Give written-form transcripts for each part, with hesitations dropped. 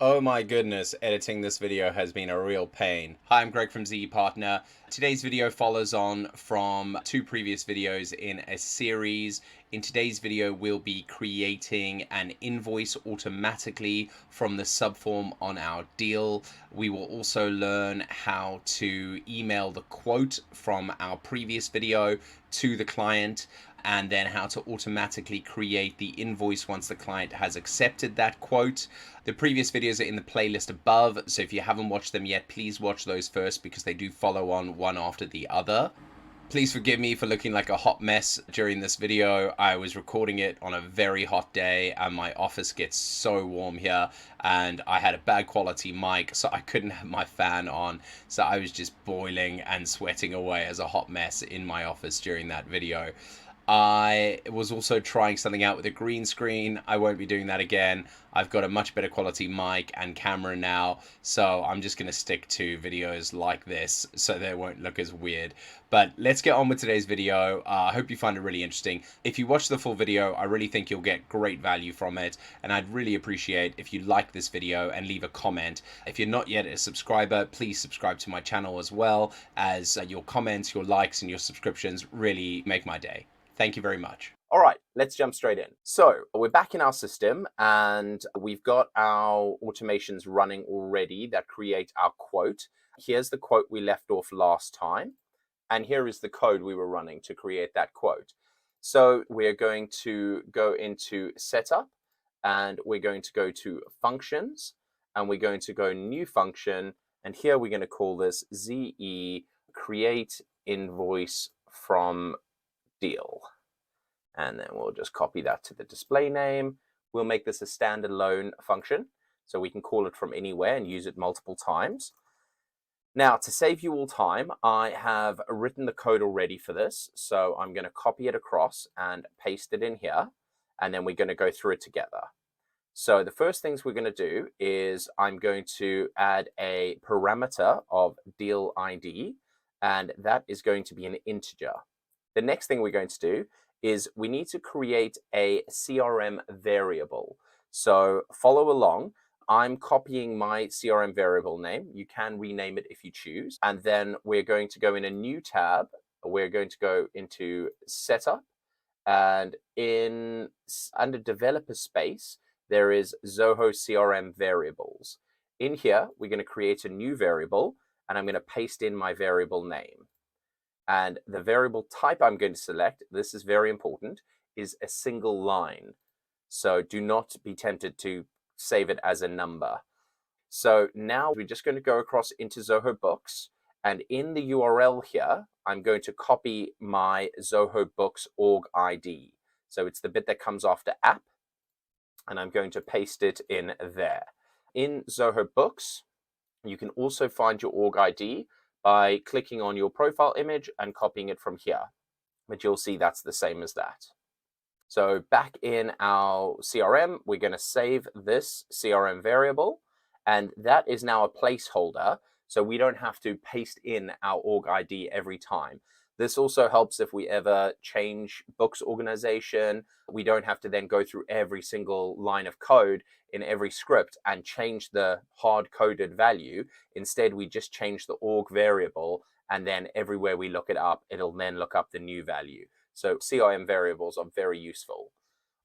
Oh my goodness, editing this video has been a real pain. Hi, I'm Greg from ZE Partner. Today's video follows on from two previous videos in a series. In today's video, we'll be creating an invoice automatically from the subform on our deal. We will also learn how to email the quote from our previous video to the client, and then how to automatically create the invoice once the client has accepted that quote. The previous videos are in the playlist above, so if you haven't watched them yet, please watch those first because they do follow on one after the other. Please forgive me for looking like a hot mess during this video. I was recording it on a very hot day and my office gets so warm here, and I had a bad quality mic, so I couldn't have my fan on. So I was just boiling and sweating away as a hot mess in my office during that video. I was also trying something out with a green screen. I won't be doing that again. I've got a much better quality mic and camera now, so I'm just going to stick to videos like this so they won't look as weird. But let's get on with today's video. I hope you find it really interesting. If you watch the full video, I really think you'll get great value from it, and I'd really appreciate if you like this video and leave a comment. If you're not yet a subscriber, please subscribe to my channel as well, as your comments, your likes, and your subscriptions really make my day. Thank you very much. All right, let's jump straight in. So we're back in our system and we've got our automations running already that create our quote. Here's the quote we left off last time, and here is the code we were running to create that quote. So we're going to go into setup, and we're going to go to functions, and we're going to go new function, and here we're going to call this ZE create invoice from deal. And then we'll just copy that to the display name. We'll make this a standalone function, so we can call it from anywhere and use it multiple times. Now, to save you all time, I have written the code already for this. So I'm going to copy it across and paste it in here, and then we're going to go through it together. So the first things we're going to do is I'm going to add a parameter of deal ID, and that is going to be an integer. The next thing we're going to do is we need to create a CRM variable. So follow along. I'm copying my CRM variable name. You can rename it if you choose. And then we're going to go in a new tab. We're going to go into setup, and under developer space, there is Zoho CRM variables. In here, we're going to create a new variable, and I'm going to paste in my variable name. And the variable type I'm going to select, this is very important, is a single line. So do not be tempted to save it as a number. So now we're just going to go across into Zoho Books. And in the URL here, I'm going to copy my Zoho Books org ID. So it's the bit that comes after app. And I'm going to paste it in there. In Zoho Books, you can also find your org ID by clicking on your profile image and copying it from here. But you'll see that's the same as that. So back in our CRM, we're going to save this CRM variable, and that is now a placeholder, so we don't have to paste in our org ID every time. This also helps if we ever change books organization. We don't have to then go through every single line of code in every script and change the hard-coded value. Instead, we just change the org variable, and then everywhere we look it up, it'll then look up the new value. So CRM variables are very useful.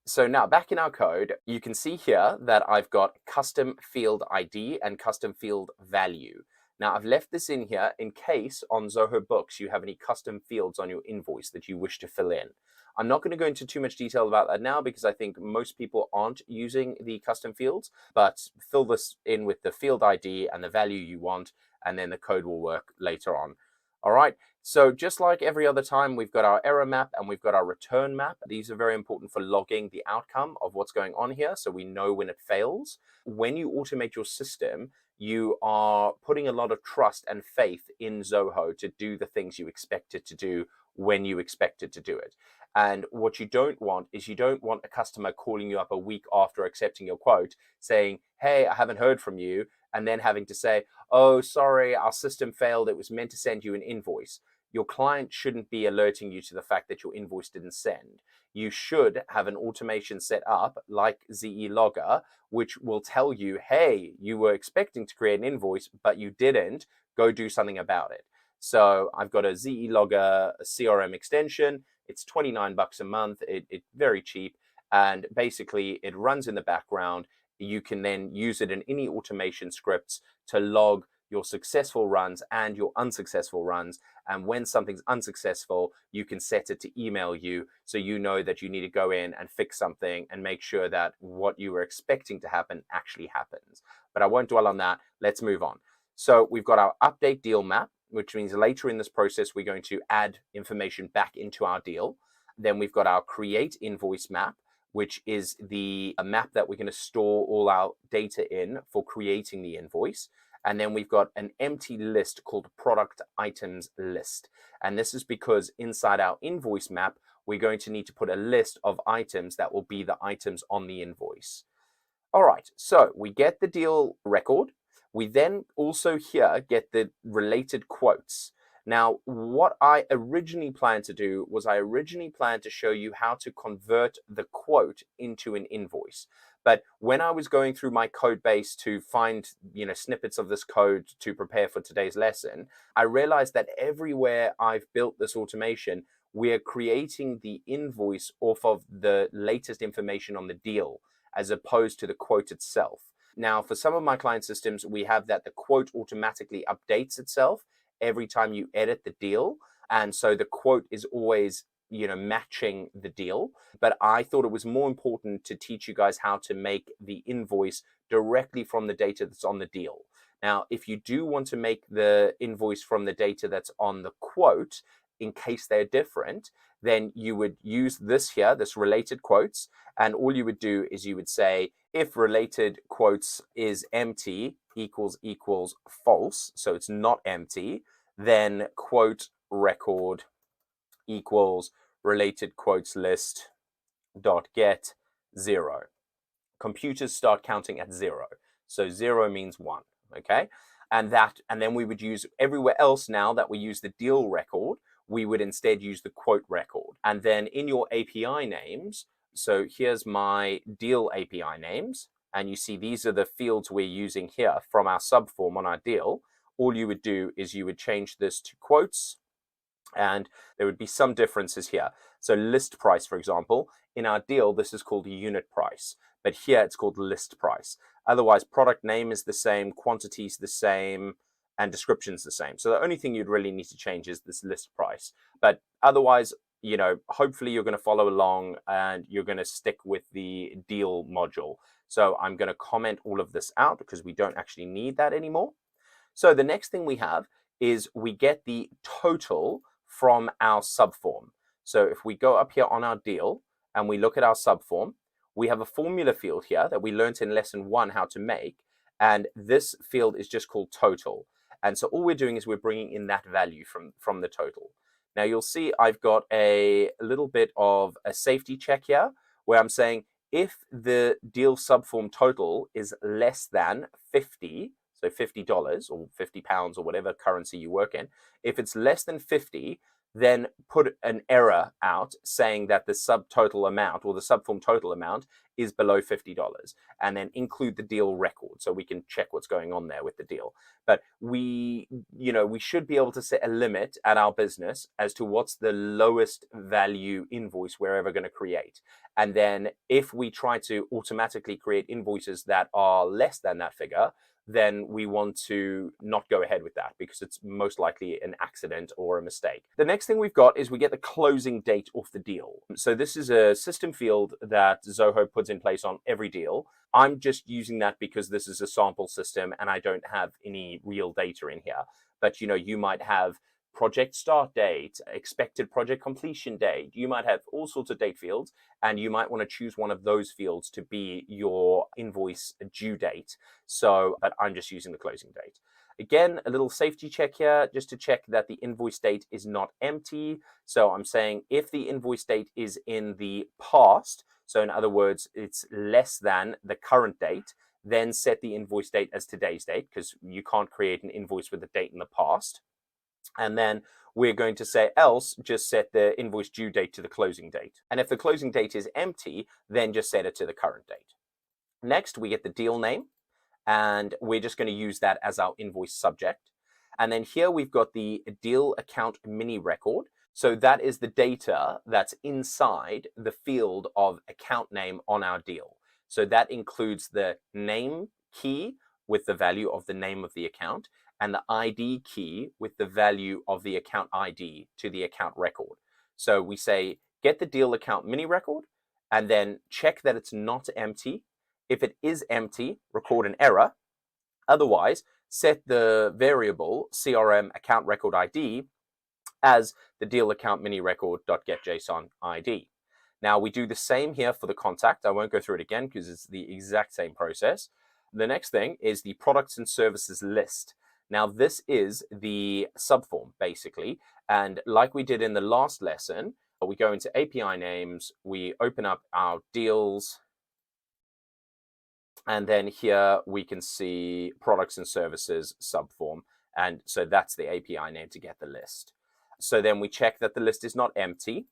So now back in our code, you can see here that I've got custom field ID and custom field value. Now I've left this in here in case on Zoho Books you have any custom fields on your invoice that you wish to fill in. I'm not going to go into too much detail about that now because I think most people aren't using the custom fields, but fill this in with the field ID and the value you want, and then the code will work later on. All right, so just like every other time, we've got our error map and we've got our return map. These are very important for logging the outcome of what's going on here, so we know when it fails. When you automate your system, you are putting a lot of trust and faith in Zoho to do the things you expect it to do when you expect it to do it. And what you don't want is you don't want a customer calling you up a week after accepting your quote saying, hey, I haven't heard from you, and then having to say, oh, sorry, our system failed. It was meant to send you an invoice. your client shouldn't be alerting you to the fact that your invoice didn't send. You should have an automation set up like ZE Logger, which will tell you, hey, you were expecting to create an invoice, but you didn't. Go do something about it. So I've got a ZE Logger CRM extension. It's $29 a month. It's very cheap. And basically, it runs in the background. You can then use it in any automation scripts to log your successful runs and your unsuccessful runs. And when something's unsuccessful, you can set it to email you so you know that you need to go in and fix something and make sure that what you were expecting to happen actually happens. But I won't dwell on that. Let's move on. So we've got our update deal map, which means later in this process, we're going to add information back into our deal. Then we've got our create invoice map, which is the map that we're going to store all our data in for creating the invoice. And then we've got an empty list called product items list. And this is because inside our invoice map, we're going to need to put a list of items that will be the items on the invoice. All right, so we get the deal record. We then also here get the related quotes. Now, what I originally planned to do was I originally planned to show you how to convert the quote into an invoice. But when I was going through my code base to find, snippets of this code to prepare for today's lesson, I realized that everywhere I've built this automation, we're creating the invoice off of the latest information on the deal, as opposed to the quote itself. Now, for some of my client systems, we have that the quote automatically updates itself every time you edit the deal. And so the quote is always, matching the deal. But I thought it was more important to teach you guys how to make the invoice directly from the data that's on the deal. Now, if you do want to make the invoice from the data that's on the quote, in case they're different, then you would use this here, this related quotes. And all you would do is you would say, if related quotes is empty equals false, so it's not empty, then quote record equals related quotes list dot get 0. Computers start counting at 0. So 0 means 1, okay? And then we would use everywhere else now that we use the deal record, we would instead use the quote record. And then in your API names, so here's my deal API names, and you see these are the fields we're using here from our subform on our deal. All you would do is you would change this to quotes, and there would be some differences here. So list price, for example, in our deal, this is called a unit price, but here it's called list price. Otherwise, product name is the same, quantity is the same, and description is the same. So the only thing you'd really need to change is this list price. But otherwise, hopefully you're going to follow along and you're going to stick with the deal module. So I'm going to comment all of this out because we don't actually need that anymore. So the next thing we have is we get the total from our subform. So if we go up here on our deal and we look at our subform, we have a formula field here that we learned in lesson 1 how to make. And this field is just called total. And so all we're doing is we're bringing in that value from the total. Now you'll see I've got a little bit of a safety check here where I'm saying if the deal subform total is less than 50, so $50 or £50 or whatever currency you work in, if it's less than 50, then put an error out saying that the subtotal amount or the subform total amount is below $50, and then include the deal record so we can check what's going on there with the deal. But we should be able to set a limit at our business as to what's the lowest value invoice we're ever going to create. And then if we try to automatically create invoices that are less than that figure, then we want to not go ahead with that because it's most likely an accident or a mistake. The next thing we've got is we get the closing date off the deal. So this is a system field that Zoho puts in place on every deal. I'm just using that because this is a sample system and I don't have any real data in here. But you might have project start date, expected project completion date. You might have all sorts of date fields, and you might want to choose one of those fields to be your invoice due date. But I'm just using the closing date. Again, a little safety check here, just to check that the invoice date is not empty. So I'm saying if the invoice date is in the past, so in other words, it's less than the current date, then set the invoice date as today's date because you can't create an invoice with a date in the past. And then we're going to say else, just set the invoice due date to the closing date. And if the closing date is empty, then just set it to the current date. Next, we get the deal name, and we're just going to use that as our invoice subject. And then here we've got the deal account mini record. So that is the data that's inside the field of account name on our deal. So that includes the name key with the value of the name of the account, and the ID key with the value of the account ID to the account record. So we say, get the deal account mini record, and then check that it's not empty. If it is empty, record an error. Otherwise, set the variable CRM account record ID as the deal account mini record.getJSON ID. Now we do the same here for the contact. I won't go through it again because it's the exact same process. The next thing is the products and services list. Now this is the subform basically. And like we did in the last lesson, we go into API names, we open up our deals, and then here we can see products and services subform. And so that's the API name to get the list. So then we check that the list is not empty.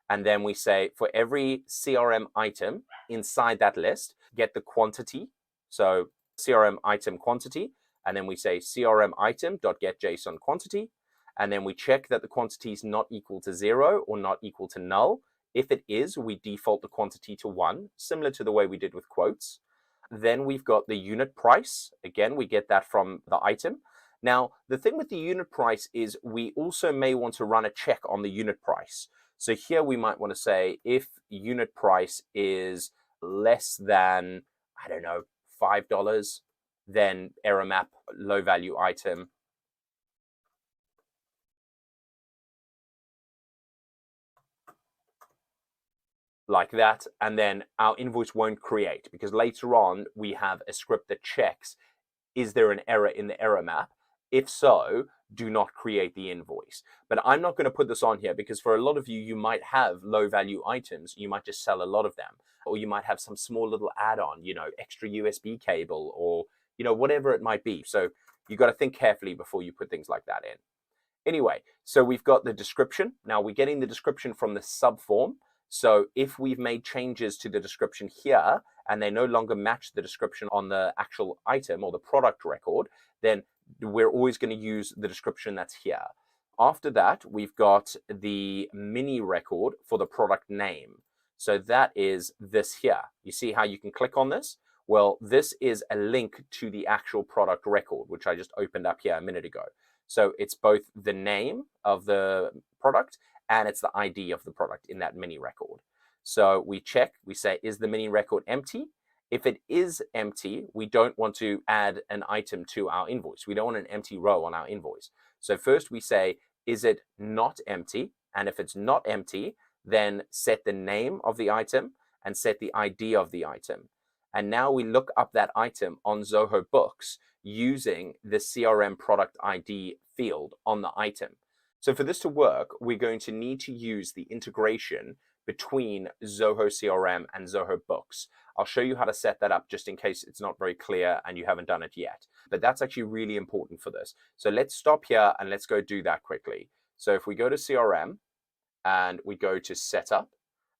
And then we say for every CRM item inside that list, get the quantity. So CRM item quantity. And then we say CRM item.getJSON quantity. And then we check that the quantity is not equal to 0 or not equal to null. If it is, we default the quantity to 1, similar to the way we did with quotes. Then we've got the unit price. Again, we get that from the item. Now, the thing with the unit price is we also may want to run a check on the unit price. So here we might want to say if unit price is less than, I don't know, $5, then error map low value item. Like that, and then our invoice won't create because later on we have a script that checks, is there an error in the error map? If so, do not create the invoice. But I'm not going to put this on here because for a lot of you, you might have low value items. You might just sell a lot of them, or you might have some small little add-on, extra USB cable, or, whatever it might be. So you've got to think carefully before you put things like that in. Anyway, so we've got the description. Now we're getting the description from the subform. So if we've made changes to the description here and they no longer match the description on the actual item or the product record, then we're always going to use the description that's here. After that, we've got the mini record for the product name. So that is this here. You see how you can click on this? Well, this is a link to the actual product record, which I just opened up here a minute ago. So it's both the name of the product and it's the ID of the product in that mini record. So we check, we say, is the mini record empty? If it is empty, we don't want to add an item to our invoice. We don't want an empty row on our invoice. So first we say, is it not empty? And if it's not empty, then set the name of the item and set the ID of the item. And now we look up that item on Zoho Books using the CRM product ID field on the item. So for this to work, we're going to need to use the integration between Zoho CRM and Zoho Books. I'll show you how to set that up just in case it's not very clear and you haven't done it yet. But that's actually really important for this. So let's stop here and let's go do that quickly. So if we go to CRM and we go to Setup,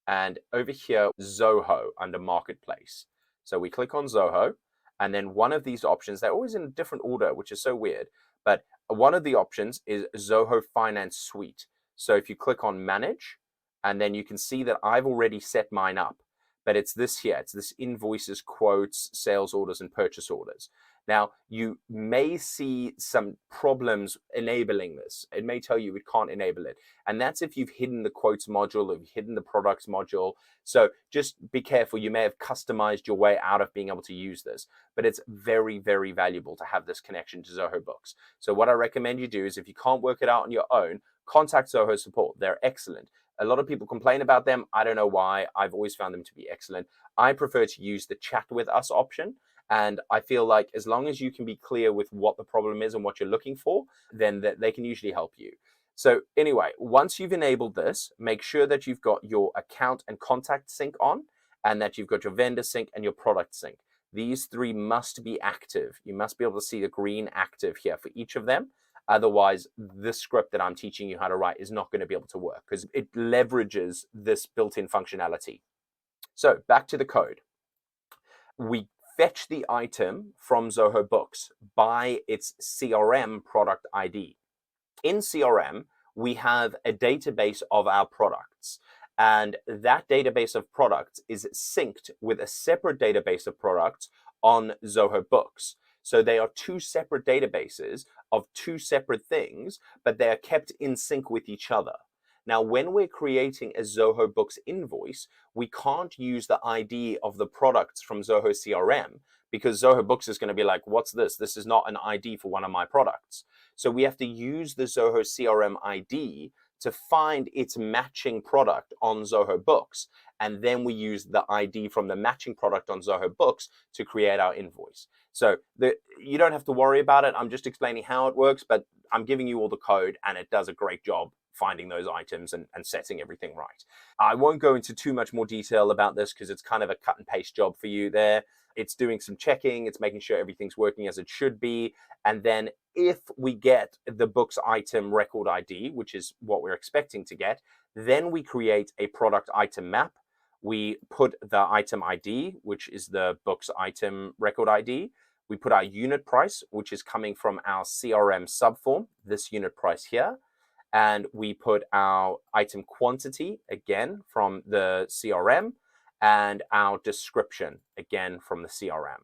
and over here, Zoho under Marketplace. So we click on Zoho, and then one of these options, they're always in a different order, which is so weird, but one of the options is Zoho Finance Suite. So if you click on Manage, and then you can see that I've already set mine up, but it's this here. It's this invoices, quotes, sales orders, and purchase orders. Now, you may see some problems enabling this. It may tell you it can't enable it. And that's if you've hidden the quotes module or you've hidden the products module. So just be careful. You may have customized your way out of being able to use this. But it's very, very valuable to have this connection to Zoho Books. So what I recommend you do is if you can't work it out on your own, contact Zoho support. They're excellent. A lot of people complain about them. I don't know why. I've always found them to be excellent. I prefer to use the chat with us option. And I feel like as long as you can be clear with what the problem is and what you're looking for, then they can usually help you. So anyway, once you've enabled this, make sure that you've got your account and contact sync on, and that you've got your vendor sync and your product sync. These three must be active. You must be able to see the green active here for each of them. Otherwise, this script that I'm teaching you how to write is not going to be able to work because it leverages this built-in functionality. So back to the code. We fetch the item from Zoho Books by its CRM product ID. In CRM, we have a database of our products, and that database of products is synced with a separate database of products on Zoho Books. So they are two separate databases of two separate things, but they are kept in sync with each other. Now, when we're creating a Zoho Books invoice, we can't use the ID of the products from Zoho CRM because Zoho Books is going to be like, what's this? This is not an ID for one of my products. So we have to use the Zoho CRM ID to find its matching product on Zoho Books. And then we use the ID from the matching product on Zoho Books to create our invoice. So you don't have to worry about it. I'm just explaining how it works, but I'm giving you all the code and it does a great job finding those items and setting everything right. I won't go into too much more detail about this because it's kind of a cut and paste job for you there. It's doing some checking, it's making sure everything's working as it should be. And then if we get the books item record ID, which is what we're expecting to get, then we create a product item map. We put the item ID, which is the books item record ID. We put our unit price, which is coming from our CRM subform, this unit price here. And we put our item quantity, again, from the CRM, and our description, again, from the CRM.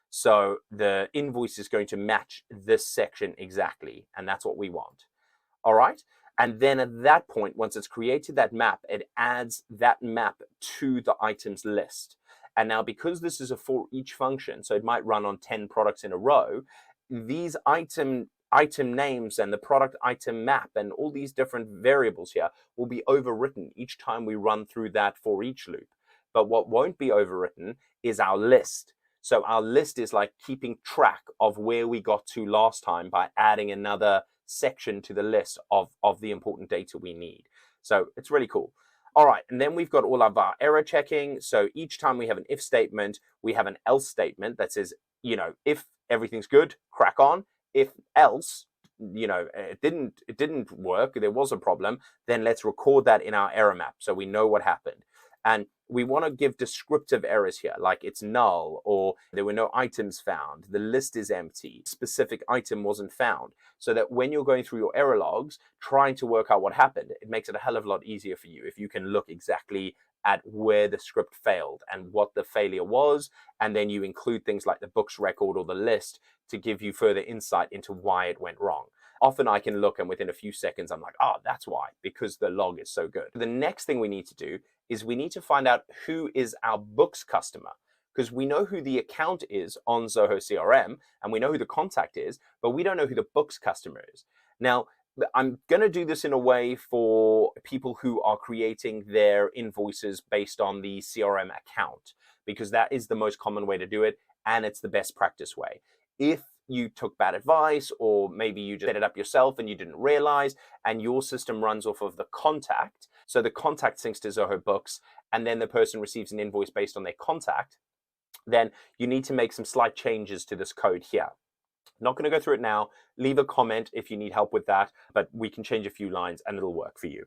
So the invoice is going to match this section exactly, and that's what we want. All right? And then at that point, once it's created that map, it adds that map to the items list. And now because this is a for each function, so it might run on 10 products in a row, these item names and the product item map and all these different variables here will be overwritten each time we run through that for each loop. But what won't be overwritten is our list. So our list is like keeping track of where we got to last time by adding another section to the list of the important data we need. So it's really cool. All right, and then we've got all of our error checking. So each time we have an if statement, we have an else statement that says, if everything's good, crack on. If else, it didn't work, there was a problem, then let's record that in our error map so we know what happened. And we want to give descriptive errors here, like it's null, or there were no items found, the list is empty, specific item wasn't found, so that when you're going through your error logs, trying to work out what happened, it makes it a hell of a lot easier for you if you can look exactly at where the script failed and what the failure was, and then you include things like the books record or the list to give you further insight into why it went wrong. Often I can look and within a few seconds I'm like, that's why, because the log is so good. The next thing we need to do is we need to find out who is our books customer, because we know who the account is on Zoho CRM and we know who the contact is, but we don't know who the books customer is. Now, I'm going to do this in a way for people who are creating their invoices based on the CRM account, because that is the most common way to do it and it's the best practice way. If you took bad advice, or maybe you just set it up yourself and you didn't realize, and your system runs off of the contact, so the contact syncs to Zoho Books, and then the person receives an invoice based on their contact, then you need to make some slight changes to this code here. Not going to go through it now. Leave a comment if you need help with that, but we can change a few lines and it'll work for you.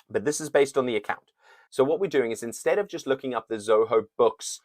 But this is based on the account. So what we're doing is, instead of just looking up the Zoho Books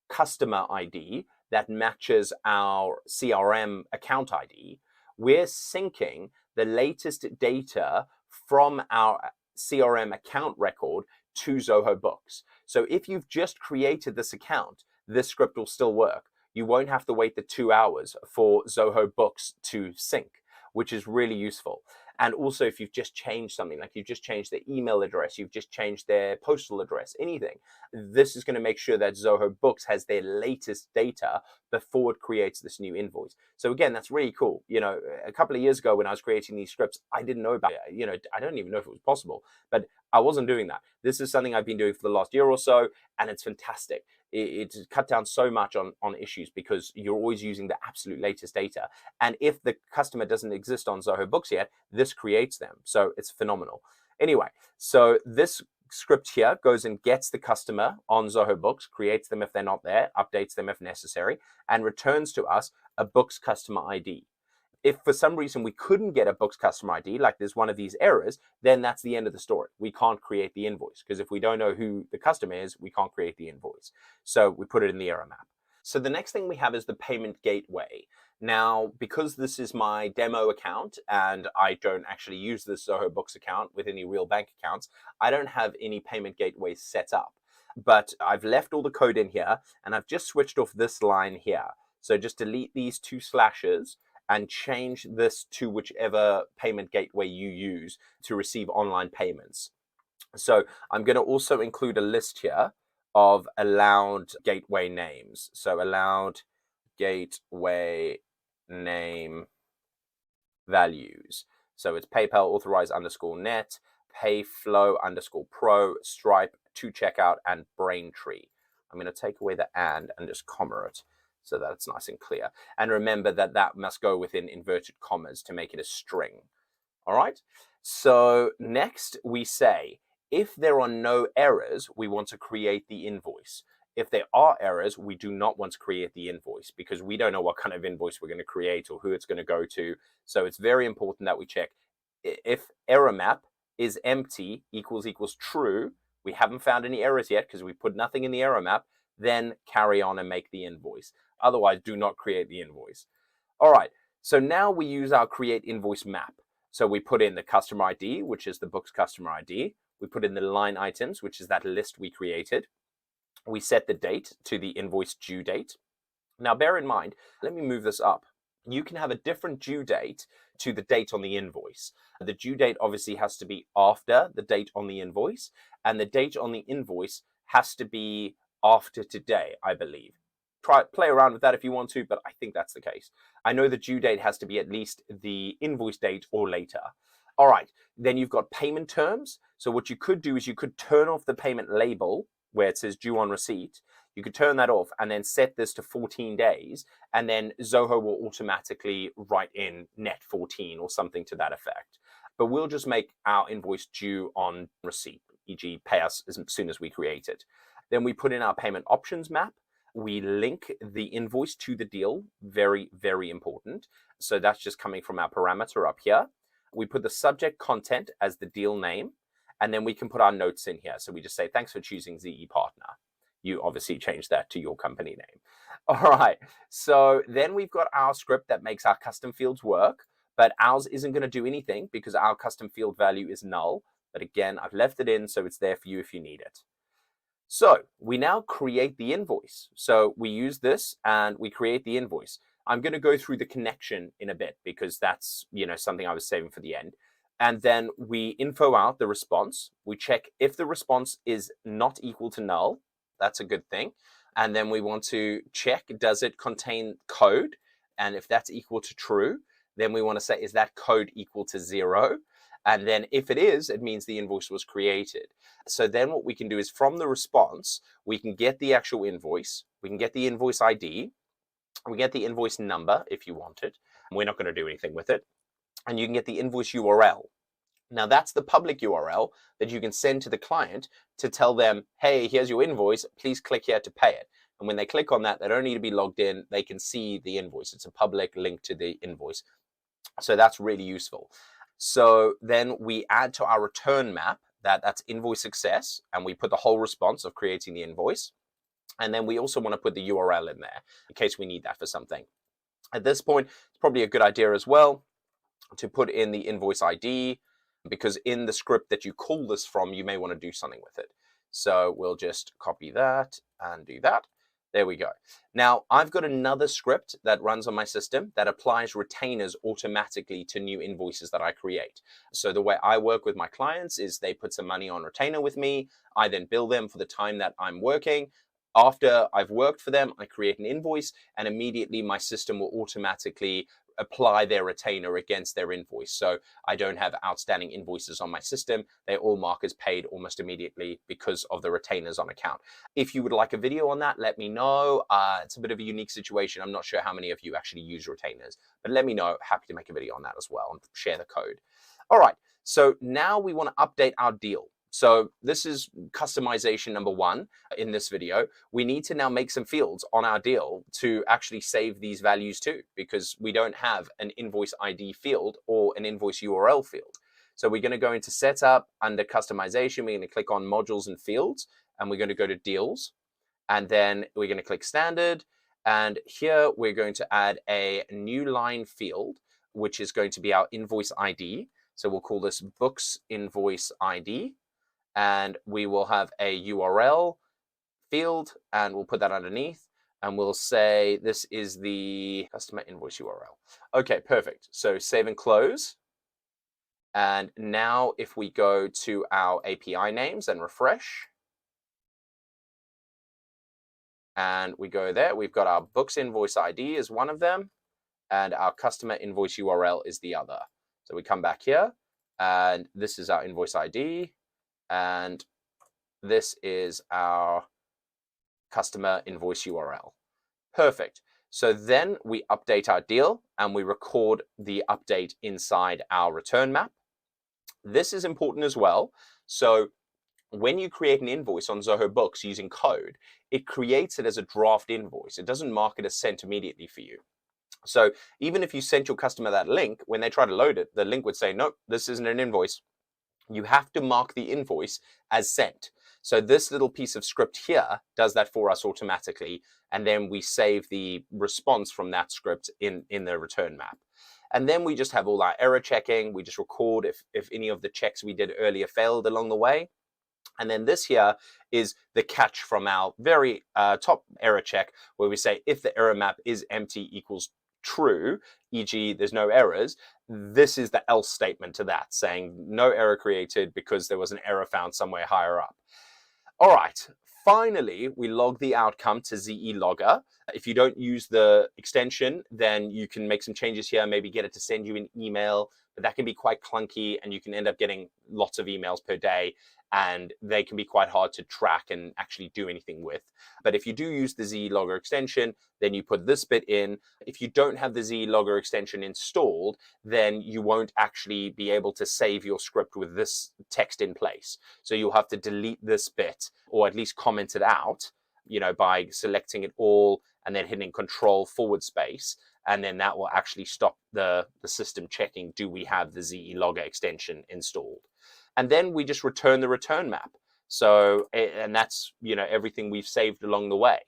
customer ID that matches our CRM account ID, we're syncing the latest data from our CRM account record to Zoho Books. So if you've just created this account, this script will still work. You won't have to wait the 2 hours for Zoho Books to sync, which is really useful. And also, if you've just changed something, like you've just changed their email address, you've just changed their postal address, anything, this is going to make sure that Zoho Books has their latest data before it creates this new invoice. So again, that's really cool. A couple of years ago when I was creating these scripts, I didn't know about it. I don't even know if it was possible, but I wasn't doing that. This is something I've been doing for the last year or so, and it's fantastic. It's cut down so much on issues because you're always using the absolute latest data. And if the customer doesn't exist on Zoho Books yet, this creates them. So it's phenomenal. Anyway, so this script here goes and gets the customer on Zoho Books, creates them if they're not there, updates them if necessary, and returns to us a Books customer ID. If for some reason we couldn't get a book's customer ID, like there's one of these errors, then that's the end of the story. We can't create the invoice, because if we don't know who the customer is, we can't create the invoice. So we put it in the error map. So the next thing we have is the payment gateway. Now, because this is my demo account and I don't actually use this Zoho Books account with any real bank accounts, I don't have any payment gateways set up. But I've left all the code in here, and I've just switched off this line here. So just delete these 2 slashes and change this to whichever payment gateway you use to receive online payments. So I'm going to also include a list here of allowed gateway names. So allowed gateway name values. So it's PayPal authorized _net, Payflow _pro, Stripe, 2Checkout, and Braintree. I'm going to take away the and just comma it so that it's nice and clear. And remember that that must go within inverted commas to make it a string. All right. So next we say, if there are no errors, we want to create the invoice. If there are errors, we do not want to create the invoice, because we don't know what kind of invoice we're going to create or who it's going to go to. So it's very important that we check if error map is empty equals true. We haven't found any errors yet because we put nothing in the error map. Then carry on and make the invoice. Otherwise, do not create the invoice. All right. So now we use our create invoice map. So we put in the customer ID, which is the book's customer ID. We put in the line items, which is that list we created. We set the date to the invoice due date. Now, bear in mind, let me move this up. You can have a different due date to the date on the invoice. The due date obviously has to be after the date on the invoice, and the date on the invoice has to be after today, I believe. Play around with that if you want to, but I think that's the case. I know the due date has to be at least the invoice date or later. All right, then you've got payment terms. So what you could do is you could turn off the payment label where it says due on receipt. You could turn that off and then set this to 14 days, and then Zoho will automatically write in net 14 or something to that effect. But we'll just make our invoice due on receipt, e.g. pay us as soon as we create it. Then we put in our payment options map. We link the invoice to the deal. Very, very important. So that's just coming from our parameter up here. We put the subject content as the deal name, and then we can put our notes in here. So we just say, thanks for choosing ZE Partner. You obviously change that to your company name. All right. So then we've got our script that makes our custom fields work, but ours isn't going to do anything because our custom field value is null. But again, I've left it in, so it's there for you if you need it. So we now create the invoice. So we use this and we create the invoice. I'm going to go through the connection in a bit because that's, something I was saving for the end. And then we info out the response. We check if the response is not equal to null. That's a good thing. And then we want to check, does it contain code? And if that's equal to true, then we want to say, is that code equal to 0? And then if it is, it means the invoice was created. So then what we can do is from the response, we can get the actual invoice. We can get the invoice ID. We get the invoice number if you want it. We're not going to do anything with it. And you can get the invoice URL. Now that's the public URL that you can send to the client to tell them, hey, here's your invoice. Please click here to pay it. And when they click on that, they don't need to be logged in. They can see the invoice. It's a public link to the invoice. So that's really useful. So then we add to our return map that's invoice success, and we put the whole response of creating the invoice. And then we also want to put the URL in there in case we need that for something. At this point, it's probably a good idea as well to put in the invoice ID, because in the script that you call this from, you may want to do something with it. So we'll just copy that and do that. There we go. Now, I've got another script that runs on my system that applies retainers automatically to new invoices that I create. So the way I work with my clients is they put some money on retainer with me. I then bill them for the time that I'm working. After I've worked for them, I create an invoice, and immediately my system will automatically apply their retainer against their invoice. So I don't have outstanding invoices on my system. They all mark as paid almost immediately because of the retainers on account. If you would like a video on that, let me know. It's a bit of a unique situation. I'm not sure how many of you actually use retainers, but let me know. Happy to make a video on that as well and share the code. All right. So now we want to update our deal. So this is customization number one in this video. We need to now make some fields on our deal to actually save these values to, because we don't have an invoice ID field or an invoice URL field. So we're going to go into setup under customization. We're going to click on modules and fields, and we're going to go to deals. And then we're going to click standard. And here we're going to add a new line field, which is going to be our invoice ID. So we'll call this books invoice ID. And we will have a URL field, and we'll put that underneath. And we'll say this is the customer invoice URL. Okay, perfect. So save and close. And now if we go to our API names and refresh, and we go there, we've got our books invoice ID is one of them, and our customer invoice URL is the other. So we come back here, and this is our invoice ID, and this is our customer invoice URL. Perfect. So then we update our deal, and we record the update inside our return map. This is important as well. So when you create an invoice on Zoho Books using code, it creates it as a draft invoice. It doesn't mark it as sent immediately for you. So even if you sent your customer that link, when they try to load it, the link would say, nope, this isn't an invoice. You have to mark the invoice as sent. So this little piece of script here does that for us automatically. And then we save the response from that script in the return map. And then we just have all our error checking. We just record if any of the checks we did earlier failed along the way. And then this here is the catch from our very top error check, where we say if the error map is empty equals true, e.g. there's no errors, this is the else statement to that, saying no error created because there was an error found somewhere higher up. All right, finally, we log the outcome to ZE Logger. If you don't use the extension, then you can make some changes here, maybe get it to send you an email, but that can be quite clunky and you can end up getting lots of emails per day, and they can be quite hard to track and actually do anything with. But if you do use the ZE Logger extension, then you put this bit in. If you don't have the ZE Logger extension installed, then you won't actually be able to save your script with this text in place. So you'll have to delete this bit, or at least comment it out, by selecting it all and then hitting Control /, and then that will actually stop the system checking, do we have the ZE Logger extension installed? And then we just return the return map. So, and that's, everything we've saved along the way.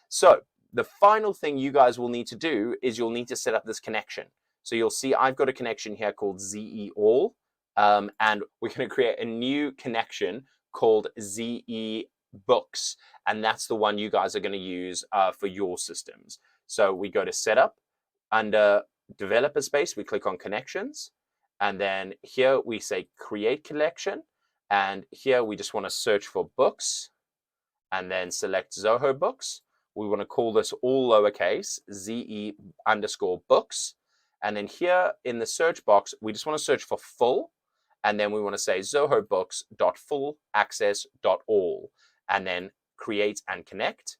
So the final thing you guys will need to do is you'll need to set up this connection. So you'll see I've got a connection here called ZE All, and we're going to create a new connection called ZE Books, and that's the one you guys are going to use for your systems. So we go to Setup, under Developer Space, we click on Connections, and then here we say Create Connection, and here we just want to search for Books, and then select Zoho Books. We want to call this all lowercase, ZE_Books, and then here in the search box, we just want to search for full, and then we want to say Zoho Books.fullaccess.all, and then create and connect.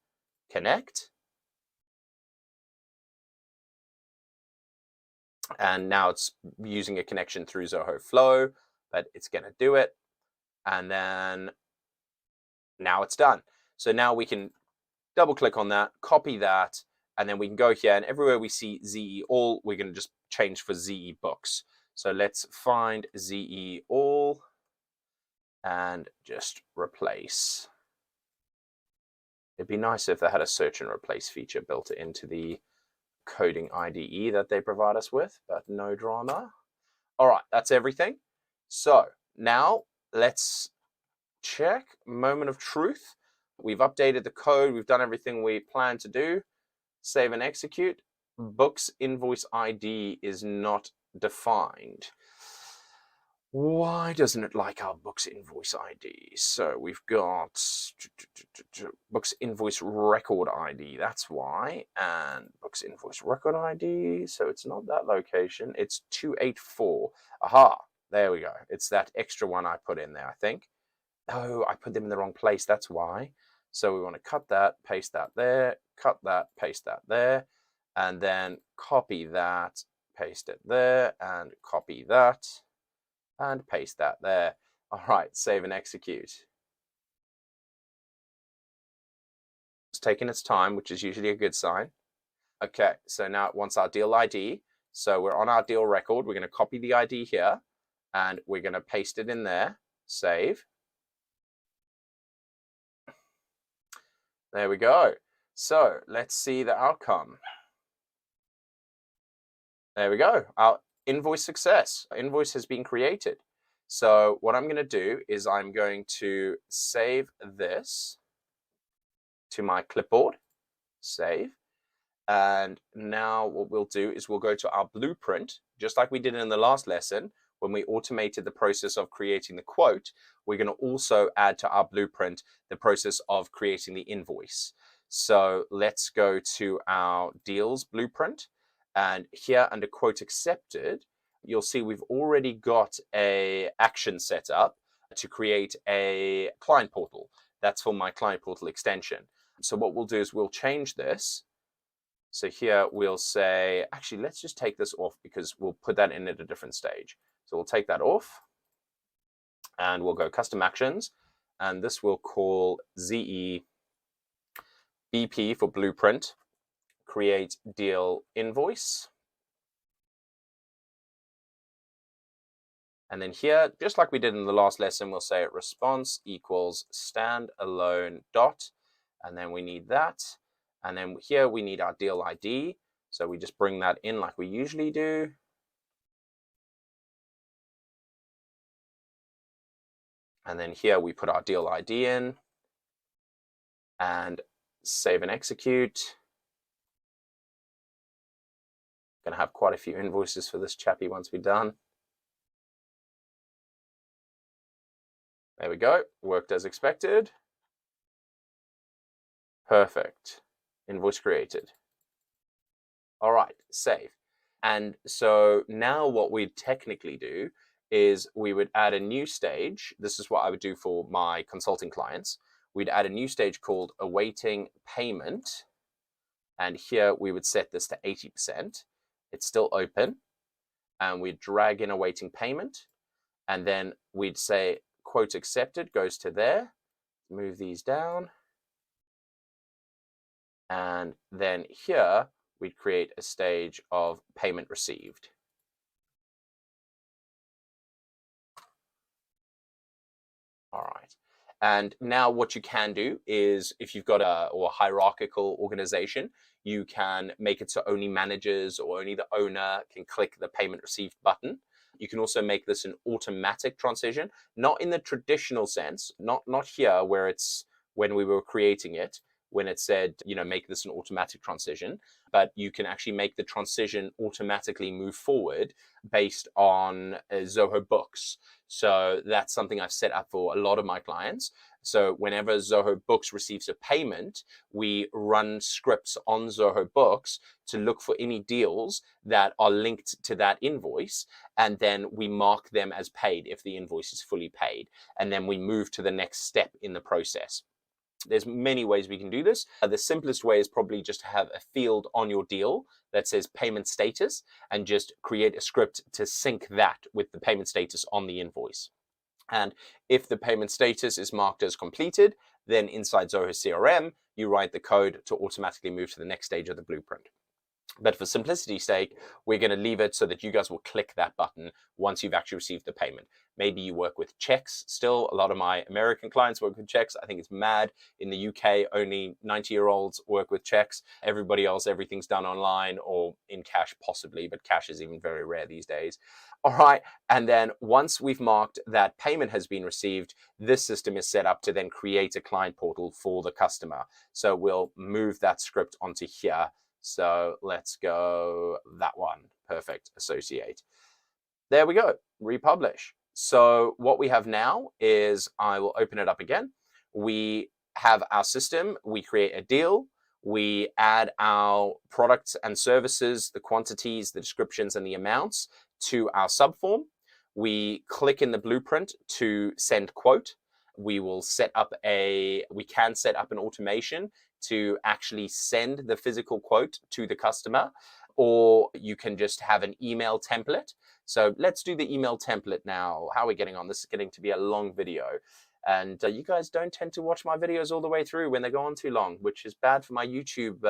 And now it's using a connection through Zoho Flow, but it's going to do it. And then now it's done. So now we can double click on that, copy that, and then we can go here, and everywhere we see ZE All, we're going to just change for ZE Books. So let's find ZE All and just replace. It'd be nice if they had a search and replace feature built into the coding IDE that they provide us with, but no drama. All right, that's everything. So now let's check. Moment of truth. We've updated the code. We've done everything we planned to do. Save and execute. Books invoice ID is not defined. Why doesn't it like our books invoice ID? So we've got books invoice record ID. That's why. And books invoice record ID. So it's not that location. It's 284. Aha. There we go. It's that extra one I put in there, I think. Oh, I put them in the wrong place. That's why. So we want to cut that, paste that there, cut that, paste that there, and then copy that, paste it there, and copy that, and paste that there. All right, save and execute. It's taking its time, which is usually a good sign. Okay, so now it wants our deal ID. So we're on our deal record. We're going to copy the ID here and we're going to paste it in there. Save. There we go. So let's see the outcome. There we go. Our invoice success. Our invoice has been created. So what I'm going to do is I'm going to save this to my clipboard. Save. And now what we'll do is we'll go to our blueprint, just like we did in the last lesson. When we automated the process of creating the quote, we're going to also add to our blueprint the process of creating the invoice. So let's go to our deals blueprint. And here under quote accepted, you'll see we've already got an action set up to create a client portal. That's for my client portal extension. So what we'll do is we'll change this. So here we'll say, actually, let's just take this off because we'll put that in at a different stage. So we'll take that off and we'll go custom actions. And this we'll call ZE BP for blueprint, create deal invoice. And then here, just like we did in the last lesson, we'll say response equals standalone dot, and then we need that. And then here we need our deal ID. So we just bring that in like we usually do. And then here we put our deal ID in and save and execute. Going to have quite a few invoices for this chappy once we're done. There we go. Worked as expected. Perfect. Invoice created. All right, save. And so now what we'd technically do is we would add a new stage. This is what I would do for my consulting clients. We'd add a new stage called awaiting payment. And here we would set this to 80%. It's still open. And we'd drag in awaiting payment. And then we'd say quote accepted goes to there. Move these down. And then here we'd create a stage of payment received. All right. And now what you can do is if you've got a hierarchical organization, you can make it so only managers or only the owner can click the payment received button. You can also make this an automatic transition, not in the traditional sense, not here where it's when we were creating it, when it said, make this an automatic transition, but you can actually make the transition automatically move forward based on Zoho Books. So that's something I've set up for a lot of my clients. So whenever Zoho Books receives a payment, we run scripts on Zoho Books to look for any deals that are linked to that invoice. And then we mark them as paid if the invoice is fully paid. And then we move to the next step in the process. There's many ways we can do this. The simplest way is probably just to have a field on your deal that says payment status and just create a script to sync that with the payment status on the invoice. And if the payment status is marked as completed, then inside Zoho CRM, you write the code to automatically move to the next stage of the blueprint. But for simplicity's sake, we're going to leave it so that you guys will click that button once you've actually received the payment. Maybe you work with checks still. A lot of my American clients work with checks. I think it's mad. In the UK, only 90-year-olds work with checks. Everybody else, everything's done online or in cash possibly, but cash is even very rare these days. All right. And then once we've marked that payment has been received, this system is set up to then create a client portal for the customer. So we'll move that script onto here. So let's go that one. Perfect. Associate. There we go. Republish. So what we have now is I will open it up again. We have our system. We create a deal. We add our products and services, the quantities, the descriptions, and the amounts to our subform. We click in the blueprint to send quote. We can set up an automation to actually send the physical quote to the customer. or you can just have an email template. So let's do the email template now. How are we getting on? This is getting to be a long video. And you guys don't tend to watch my videos all the way through when they go on too long, which is bad for my YouTube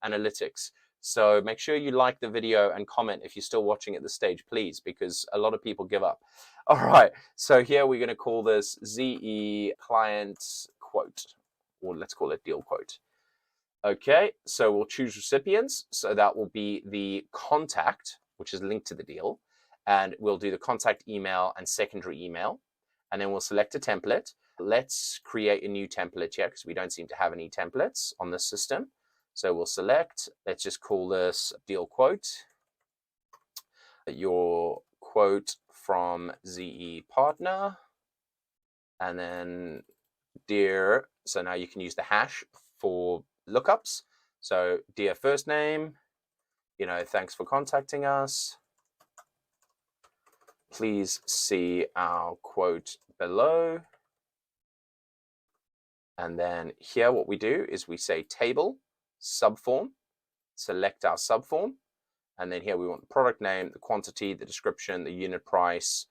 analytics. So make sure you like the video and comment if you're still watching at this stage, please, because a lot of people give up. All right, so here we're going to call this ZE client quote, or let's call it deal quote. Okay, so we'll choose recipients. So that will be the contact, which is linked to the deal. And we'll do the contact email and secondary email. And then we'll select a template. Let's create a new template here because we don't seem to have any templates on this system. So we'll select, let's just call this deal quote. Your quote from ZE partner. And then dear, so now you can use the hash for lookups. So dear first name, thanks for contacting us. Please see our quote below. And then here what we do is we say table, subform, select our subform. And then here we want the product name, the quantity, the description, the unit price,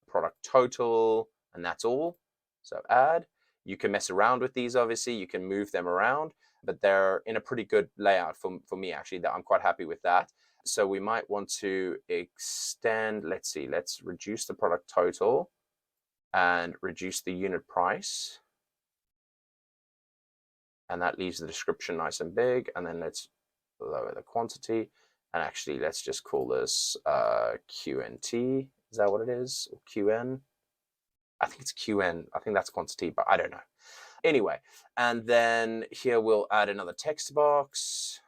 product total, and that's all. So add. You can mess around with these, obviously. You can move them around, but they're in a pretty good layout for me, actually. That I'm quite happy with that. So we might want to extend, let's see, let's reduce the product total and reduce the unit price. And that leaves the description nice and big. And then let's lower the quantity. And actually, let's just call this QNT. Is that what it is? Or QN? I think it's QN. I think that's quantity, but I don't know. Anyway, and then here we'll add another text box.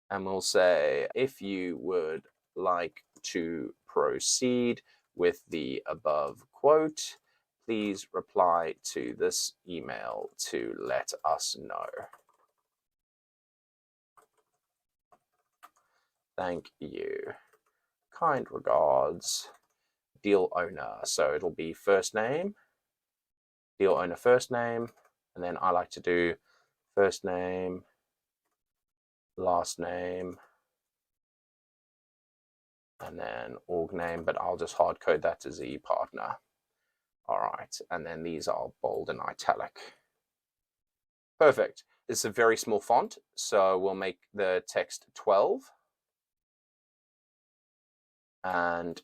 And we'll say, if you would like to proceed with the above quote, please reply to this email to let us know. Thank you. Kind regards, deal owner. So it'll be first name, deal owner first name, and then I like to do first name, last name, and then org name, but I'll just hard code that to ZE partner. All right, and then these are bold and italic. Perfect. It's a very small font, so we'll make the text 12. And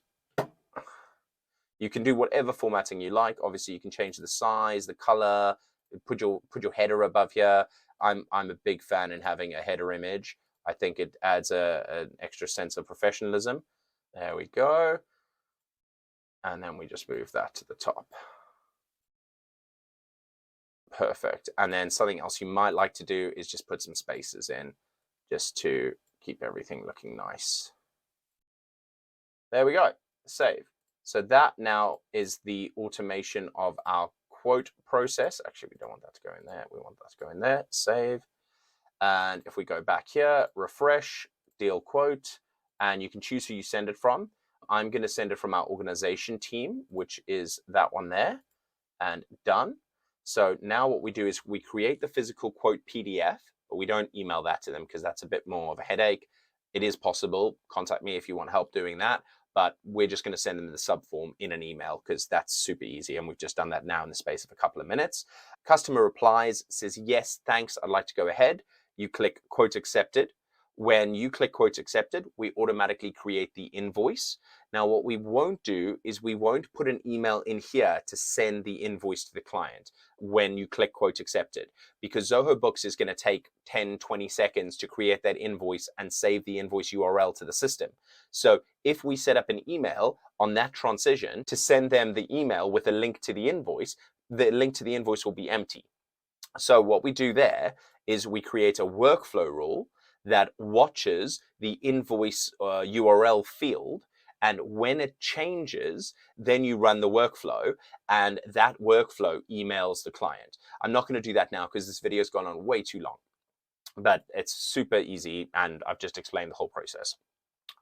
you can do whatever formatting you like. Obviously, you can change the size, the color, put your header above here. I'm a big fan in having a header image. I think it adds an extra sense of professionalism. There we go. And then we just move that to the top. Perfect. And then something else you might like to do is just put some spaces in just to keep everything looking nice. There we go. Save. So that now is the automation of our quote process. Actually, we don't want that to go in there. We want that to go in there. Save. And if we go back here, refresh, deal quote, and you can choose who you send it from. I'm going to send it from our organization team, which is that one there, and done. So now what we do is we create the physical quote PDF, but we don't email that to them because that's a bit more of a headache. It is possible. Contact me if you want help doing that, but we're just going to send them the subform in an email because that's super easy. And we've just done that now in the space of a couple of minutes. Customer replies, says, yes, thanks, I'd like to go ahead. You click quote accepted. When you click quote accepted, we automatically create the invoice. Now, what we won't do is we won't put an email in here to send the invoice to the client when you click quote accepted, because Zoho Books is going to take 10, 20 seconds to create that invoice and save the invoice URL to the system. So if we set up an email on that transition to send them the email with a link to the invoice will be empty. So what we do there is we create a workflow rule that watches the invoice URL field, and when it changes, then you run the workflow, and that workflow emails the client. I'm not going to do that now because this video has gone on way too long, but it's super easy, and I've just explained the whole process.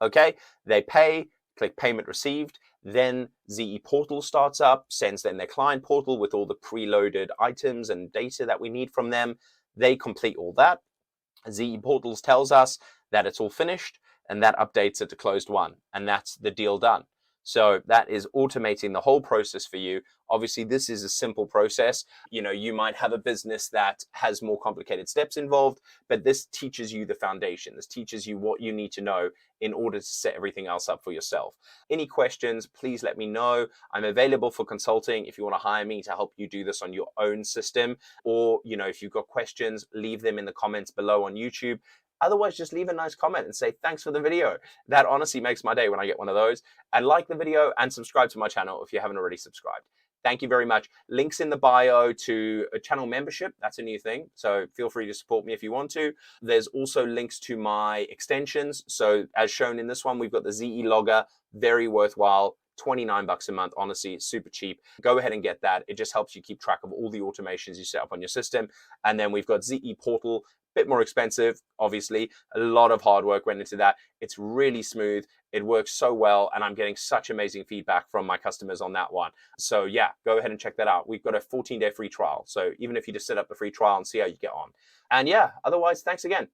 Okay, they pay, click payment received, then ZE portal starts up, sends them their client portal with all the preloaded items and data that we need from them. They complete all that. ZE Portals tells us that it's all finished, and that updates it to closed won, and that's the deal done. So that is automating the whole process for you. Obviously, this is a simple process. You might have a business that has more complicated steps involved, but this teaches you the foundation. This teaches you what you need to know in order to set everything else up for yourself. Any questions, please let me know. I'm available for consulting if you want to hire me to help you do this on your own system. Or, if you've got questions, leave them in the comments below on YouTube. Otherwise, just leave a nice comment and say, thanks for the video. That honestly makes my day when I get one of those. And like the video and subscribe to my channel if you haven't already subscribed. Thank you very much. Links in the bio to a channel membership. That's a new thing. So feel free to support me if you want to. There's also links to my extensions. So as shown in this one, we've got the ZE Logger, very worthwhile. $29 a month, honestly, it's super cheap. Go ahead and get that. It just helps you keep track of all the automations you set up on your system. And then we've got ZE Portal, bit more expensive, obviously. A lot of hard work went into that. It's really smooth. It works so well, and I'm getting such amazing feedback from my customers on that one. So yeah, go ahead and check that out. We've got a 14-day free trial. So even if you just set up the free trial and see how you get on. And yeah, otherwise, thanks again.